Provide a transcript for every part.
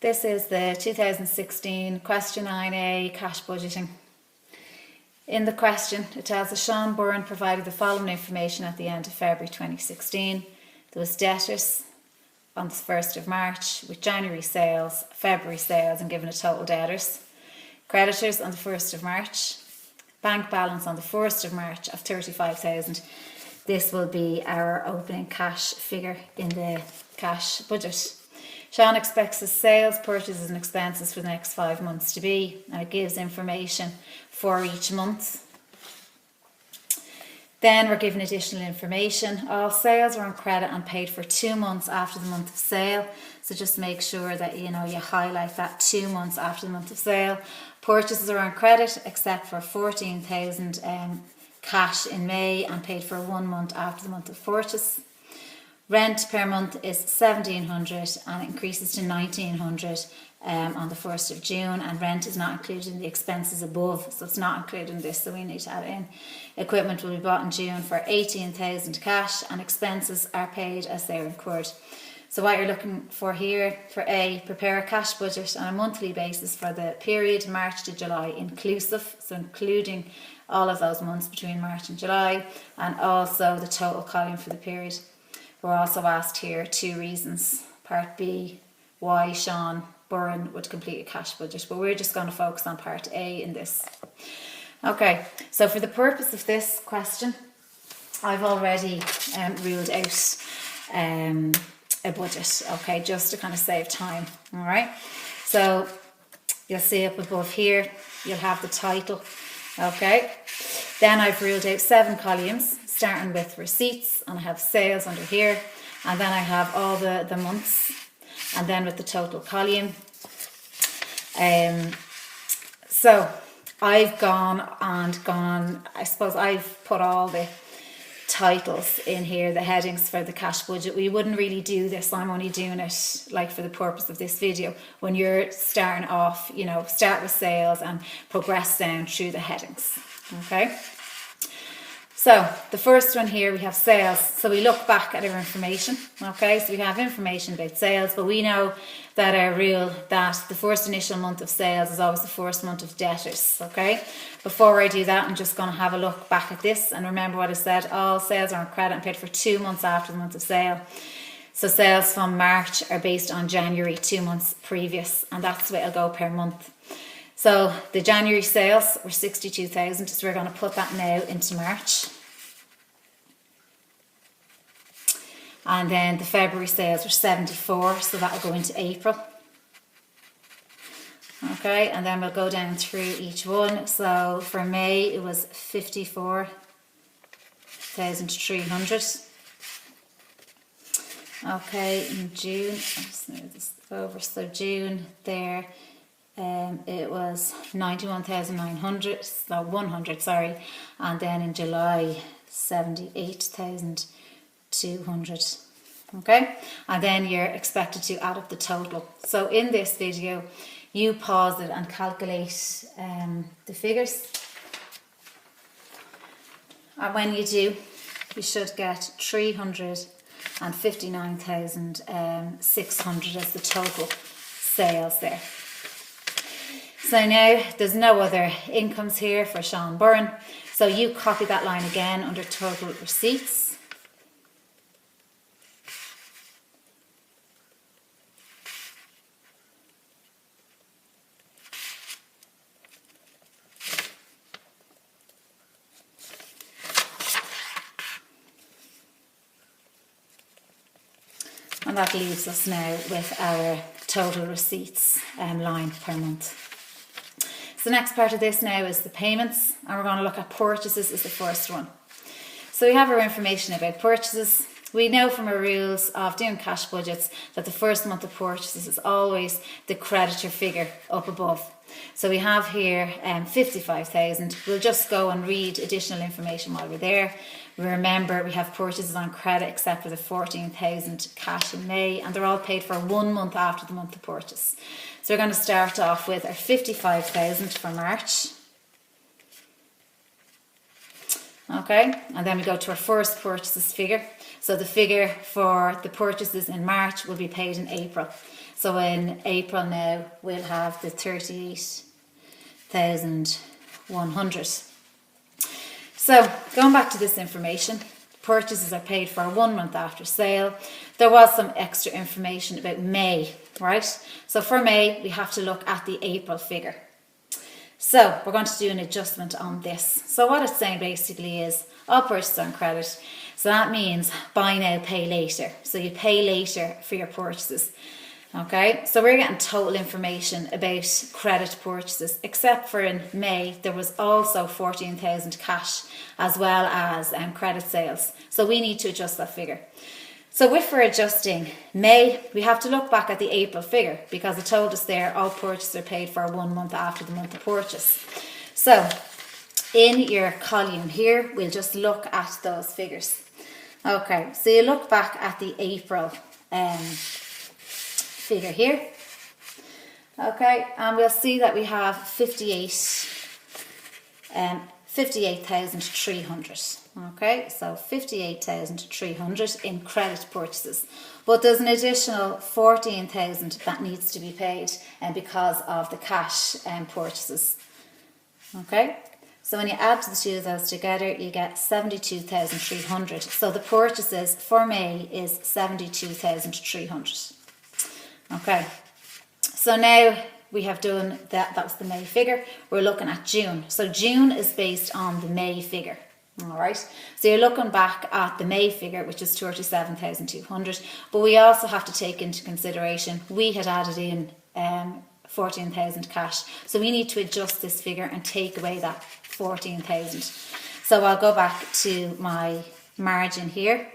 This is the 2016 question 9A cash budgeting. In the question, it tells us Sean Byrne provided the following information at the end of February 2016. There was debtors on the 1st of March with January sales, February sales, and given a total debtors. Creditors on the 1st of March. Bank balance on the 1st of March of 35,000. This will be our opening cash figure in the cash budget. Sean expects his sales, purchases and expenses for the next 5 months to be, and it gives information for each month. Then we're given additional information. All sales are on credit and paid for 2 months after the month of sale. So just make sure that you highlight that 2 months after the month of sale. Purchases are on credit except for 14,000 cash in May and paid for 1 month after the month of purchase. Rent per month is 1,700 and it increases to 1,900 on the 1st of June, and rent is not included in the expenses above, so it's not included in this, so we need to add it in. Equipment will be bought in June for 18,000 cash and expenses are paid as they are incurred. So what you're looking for here, for A, prepare a cash budget on a monthly basis for the period March to July inclusive, so including all of those months between March and July, and also the total column for the period. We're also asked here 2 reasons. Part B, why Sean Byrne would complete a cash budget, but we're just going to focus on part A in this. Okay, so for the purpose of this question, I've already ruled out a budget, okay, just to kind of save time, all right? So you'll see up above here, you'll have the title, okay? Then I've ruled out 7 columns, starting with receipts, and I have sales under here, and then I have all the months, and then with the total column. So I've gone, I suppose I've put all the titles in here, the headings for the cash budget. We wouldn't really do this, I'm only doing it like for the purpose of this video. When you're starting off, start with sales and progress down through the headings, okay? So the first one here, we have sales. So we look back at our information, okay? So we have information about sales, but we know that our rule that the first initial month of sales is always the first month of debtors, okay? Before I do that, I'm just going to have a look back at this and remember what I said. All sales are on credit and paid for 2 months after the month of sale. So sales from March are based on January 2 months previous, and that's the way it'll go per month. So the January sales were 62,000, so we're going to put that now into March. And then the February sales were 74, so that'll go into April. Okay, and then we'll go down through each one. So for May, it was 54,300. Okay, in June, I'll just move this over. So June there, it was 91,900, so 100, sorry. And then in July, 78,200. Okay, and then you're expected to add up the total. So in this video, you pause it and calculate the figures. And when you do, you should get 359,600 as the total sales there. So now there's no other incomes here for Sean Byrne. So you copy that line again under total receipts. And that leaves us now with our total receipts line per month. So the next part of this now is the payments, and we're going to look at purchases as the first one. So we have our information about purchases. We know from our rules of doing cash budgets that the first month of purchases is always the creditor figure up above. So we have here 55,000. We'll just go and read additional information while we're there. Remember, we have purchases on credit except for the 14,000 cash in May, and they're all paid for 1 month after the month of purchase. So we're going to start off with our 55,000 for March. Okay, and then we go to our first purchases figure. So the figure for the purchases in March will be paid in April. So in April now, we'll have the 38,100. So going back to this information, purchases are paid for 1 month after sale. There was some extra information about May, right? So for May, we have to look at the April figure. So we're going to do an adjustment on this. So what it's saying basically is all purchases on credit. So that means buy now, pay later. So you pay later for your purchases. Okay, so we're getting total information about credit purchases, except for in May, there was also 14,000 cash as well as credit sales. So we need to adjust that figure. So if we're adjusting May, we have to look back at the April figure because it told us there all purchases are paid for 1 month after the month of purchase. So in your column here, we'll just look at those figures. Okay, so you look back at the April figure here. Okay, and we'll see that we have 58,300. Okay, so 58,300 in credit purchases. But there's an additional 14,000 that needs to be paid because of the cash purchases. Okay, so when you add the two of those together, you get 72,300. So the purchases for May is 72,300. Okay, so now we have done that. That was the May figure. We're looking at June. So June is based on the May figure. All right, so you're looking back at the May figure, which is 37,200, but we also have to take into consideration we had added in 14,000 cash, so we need to adjust this figure and take away that 14,000. So I'll go back to my margin here,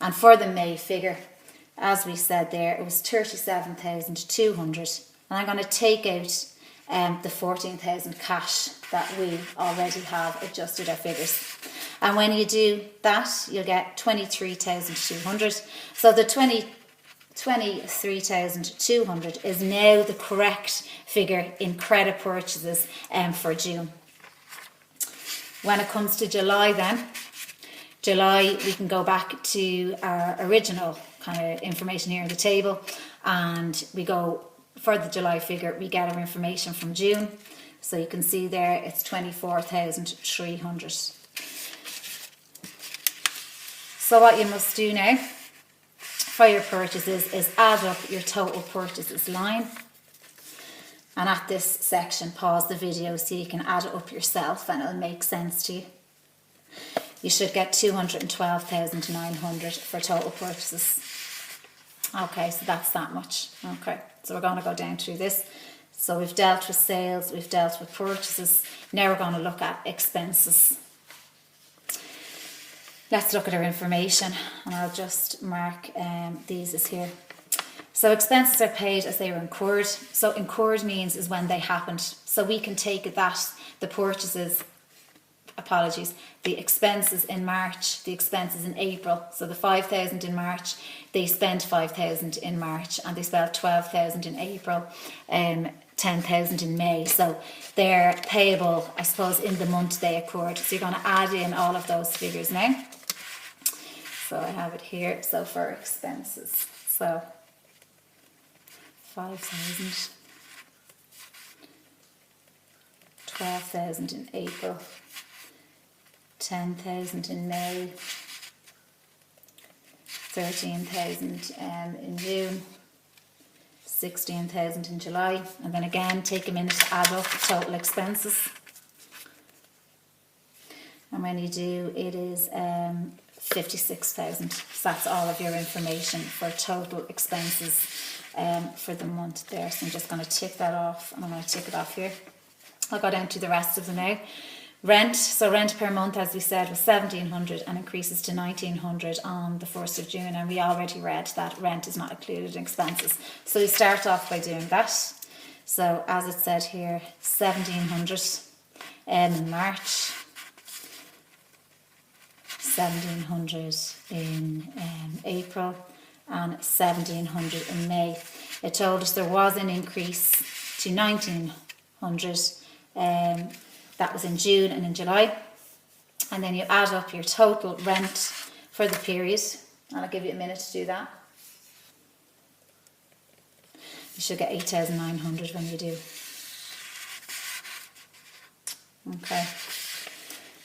and for the May figure, as we said there, it was 37,200, and I'm going to take out the 14,000 cash that we already have adjusted our figures. And when you do that, you'll get 23,200. So the 23,200 is now the correct figure in credit purchases for June. When it comes to July then, July we can go back to our original kind of information here in the table, and we go for the July figure, we get our information from June. So you can see there it's 24,300. So what you must do now for your purchases is add up your total purchases line. And at this section, pause the video so you can add it up yourself and it'll make sense to you. You should get 212,900 for total purchases. Okay, so that's that much. Okay, so we're going to go down through this. So we've dealt with sales, we've dealt with purchases. Now we're going to look at expenses. Let's look at our information, and I'll just mark these as here. So expenses are paid as they were incurred. So incurred means is when they happened. So we can take that, the purchases, the expenses in March, the expenses in April. So the 5,000 in March, they spent 5,000 in March, and they spent 12,000 in April, 10,000 in May. So they're payable, I suppose, in the month they occurred. So you're going to add in all of those figures now. So I have it here. So for expenses, so 5,000, 12,000 in April, 10,000 in May, 13,000 in June, 16,000 in July, and then again take a minute to add up the total expenses. And when you do, it is 56,000. So that's all of your information for total expenses for the month there. So I'm just going to tick that off, and I'm going to tick it off here. I'll go down to the rest of them now. Rent, so rent per month, as we said, was 1,700 and increases to 1,900 on the 1st of June, and we already read that rent is not included in expenses. So we start off by doing that. So as it said here, 1,700 in March, 1,700 in April, and 1,700 in May. It told us there was an increase to 1,900 that was in June and in July, and then you add up your total rent for the period, and I'll give you a minute to do that. You should get 8,900 when you do. Okay,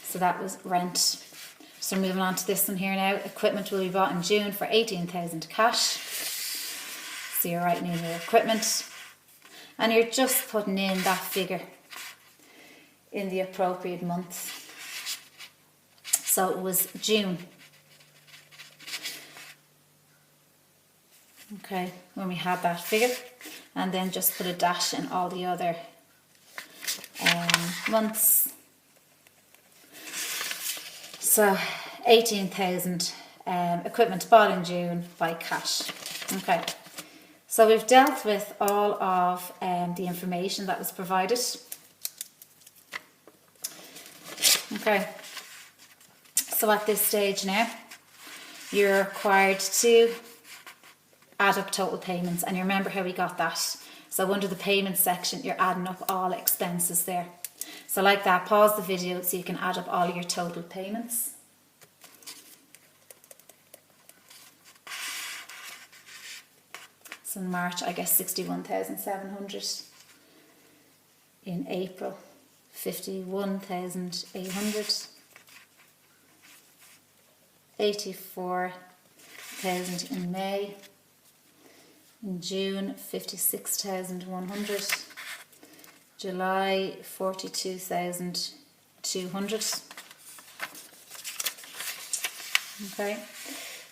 so that was rent. So moving on to this one here now. Equipment will be bought in June for 18,000 cash. So you're writing in your equipment and you're just putting in that figure in the appropriate month. So it was June. Okay, when we had that figure, and then just put a dash in all the other months. So 18,000 equipment bought in June by cash. Okay, so we've dealt with all of the information that was provided. Okay, so at this stage now, you're required to add up total payments, and you remember how we got that. So under the payments section, you're adding up all expenses there. So like that, pause the video so you can add up all your total payments. So in March, I guess 61,700. In April, 51,800. 84,000 in May. In June, 56,100. July, 42,200. Okay,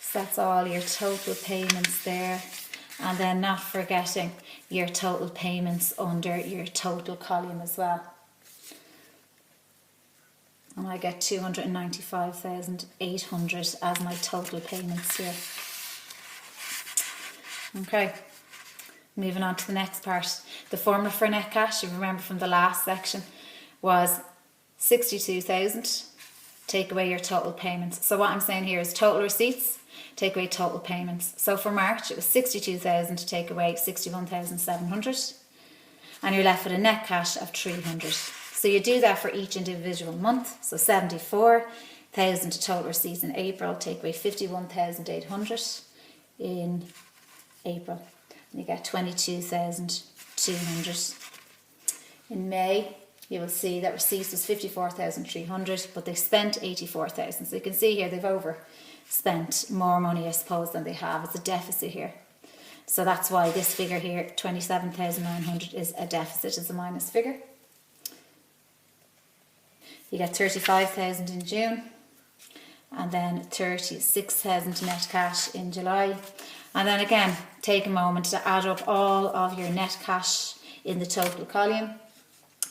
so that's all your total payments there. And then not forgetting your total payments under your total column as well. And I get 295,800 as my total payments here. Okay, moving on to the next part. The formula for net cash, you remember from the last section, was 62,000, take away your total payments. So what I'm saying here is total receipts, take away total payments. So for March, it was 62,000 to take away 61,700. And you're left with a net cash of 300. So you do that for each individual month. So 74,000 to total receipts in April, take away 51,800 in April. And you get 22,200. In May, you will see that receipts was 54,300, but they spent 84,000. So you can see here they've overspent more money, I suppose, than they have. It's a deficit here. So that's why this figure here, 27,900, is a deficit, is a minus figure. You get 35,000 in June, and then 36,000 net cash in July. And then again, take a moment to add up all of your net cash in the total column.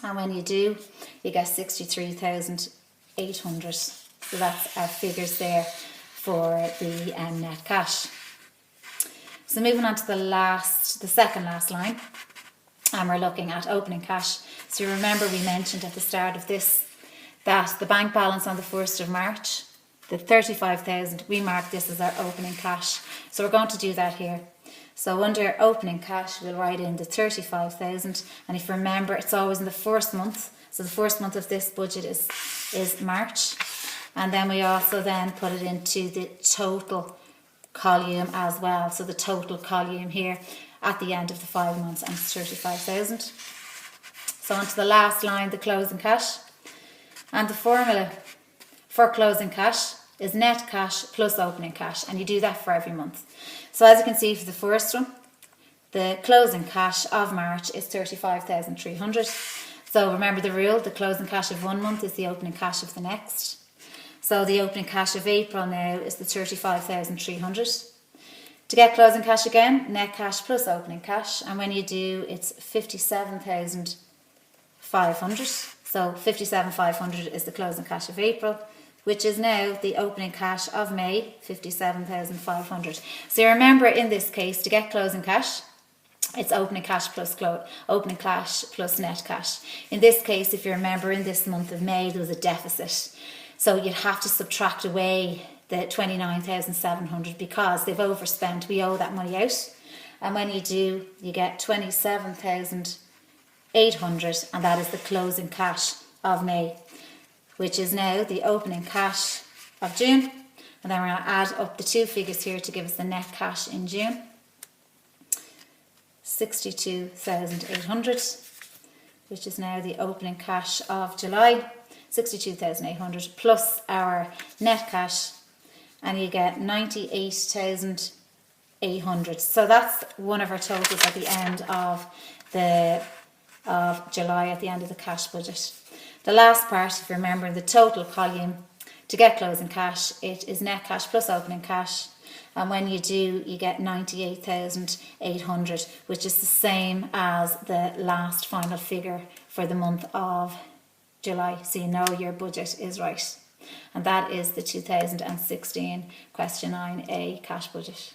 And when you do, you get 63,800. So that's our figures there for the net cash. So moving on to the second last line, and we're looking at opening cash. So you remember we mentioned at the start of this that the bank balance on the 1st of March, the 35,000, we mark this as our opening cash. So we're going to do that here. So under opening cash, we'll write in the 35,000. And if you remember, it's always in the first month. So the first month of this budget is March. And then we also then put it into the total column as well. So the total column here at the end of the 5 months, and it's 35,000. So onto the last line, the closing cash. And the formula for closing cash is net cash plus opening cash, and you do that for every month. So as you can see for the first one, the closing cash of March is 35,300. So remember the rule, the closing cash of one month is the opening cash of the next. So the opening cash of April now is the 35,300. To get closing cash again, net cash plus opening cash, and when you do, it's 57,500. So 57,500 is the closing cash of April, which is now the opening cash of May, 57,500. So you remember in this case, to get closing cash, it's opening cash plus net cash. In this case, if you remember, in this month of May, there was a deficit. So you'd have to subtract away the 29,700 because they've overspent. We owe that money out. And when you do, you get 27,800, and that is the closing cash of May, which is now the opening cash of June. And then we're going to add up the two figures here to give us the net cash in June. 62,800, which is now the opening cash of July. 62,800 plus our net cash, and you get 98,800. So that's one of our totals at the end of July, at the end of the cash budget. The last part, if you remember, in the total column, to get closing cash, it is net cash plus opening cash. And when you do, you get 98,800, which is the same as the last final figure for the month of July. So you know your budget is right. And that is the 2016 question 9A cash budget.